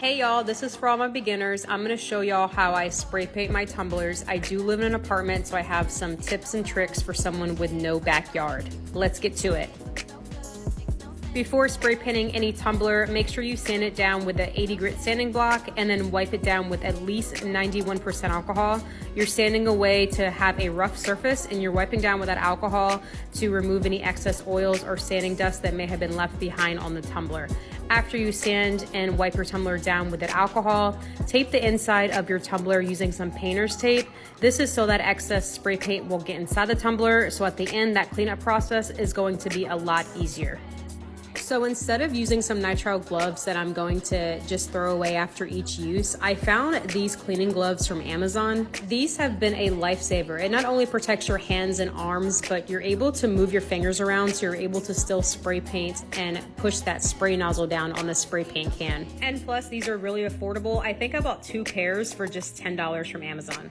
Hey y'all, this is for all my beginners. I'm gonna show y'all how I spray paint my tumblers. I do live in an apartment, so I have some tips and tricks for someone with no backyard. Let's get to it. Before spray painting any tumbler, make sure you sand it down with an 80 grit sanding block and then wipe it down with at least 91% alcohol. You're sanding away to have a rough surface and you're wiping down with that alcohol to remove any excess oils or sanding dust that may have been left behind on the tumbler. After you sand and wipe your tumbler down with that alcohol, tape the inside of your tumbler using some painter's tape. This is so that excess spray paint will get inside the tumbler, so at the end that cleanup process is going to be a lot easier. So instead of using some nitrile gloves that I'm going to just throw away after each use, I found these cleaning gloves from Amazon. These have been a lifesaver. It not only protects your hands and arms, but you're able to move your fingers around, so you're able to still spray paint and push that spray nozzle down on the spray paint can. And plus, these are really affordable. I think I bought 2 pairs for just $10 from Amazon.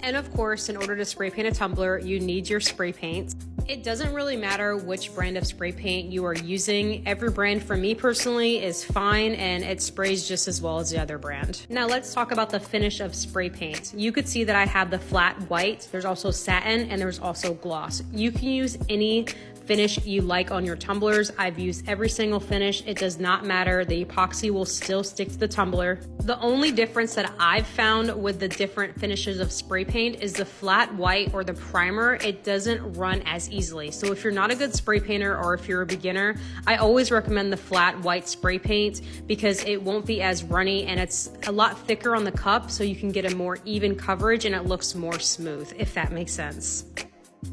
And of course, in order to spray paint a tumbler, you need your spray paint. It doesn't really matter which brand of spray paint you are using. Every brand for me personally is fine and it sprays just as well as the other brand. Now let's talk about the finish of spray paint. You could see that I have the flat white, there's also satin, and there's also gloss. You can use any finish you like on your tumblers. I've used every single finish. It does not matter. The epoxy will still stick to the tumbler. The only difference that I've found with the different finishes of spray paint is the flat white or the primer. It doesn't run as easily. So if you're not a good spray painter or if you're a beginner, I always recommend the flat white spray paint because it won't be as runny and it's a lot thicker on the cup, so you can get a more even coverage and it looks more smooth, if that makes sense.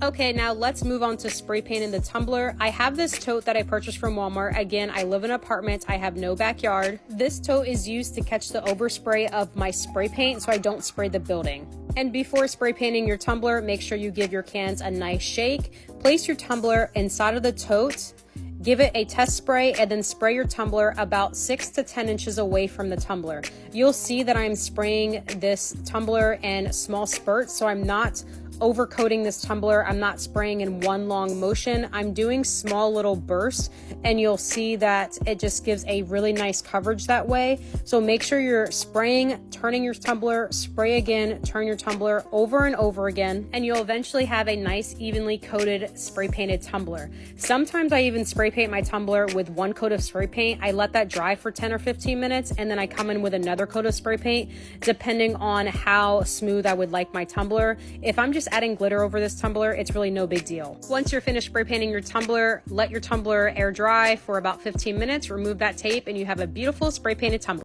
Okay, now let's move on to spray painting the tumbler. I have this tote that I purchased from Walmart. Again, I live in an apartment. I have no backyard. This tote is used to catch the overspray of my spray paint so I don't spray the building. And before spray painting your tumbler, make sure you give your cans a nice shake. Place your tumbler inside of the tote. Give it a test spray and then spray your tumbler about 6 to 10 inches away from the tumbler. You'll see that I'm spraying this tumbler in small spurts, so I'm not overcoating this tumbler. I'm not spraying in one long motion. I'm doing small little bursts and you'll see that it just gives a really nice coverage that way. So make sure you're spraying, turning your tumbler, spray again, turn your tumbler over and over again, and you'll eventually have a nice evenly coated spray painted tumbler. Sometimes I even spray paint my tumbler with 1 coat of spray paint. I let that dry for 10 or 15 minutes and then I come in with another coat of spray paint depending on how smooth I would like my tumbler. If I'm just adding glitter over this tumbler, it's really no big deal. Once you're finished spray painting your tumbler, let your tumbler air dry for about 15 minutes, remove that tape, and you have a beautiful spray painted tumbler.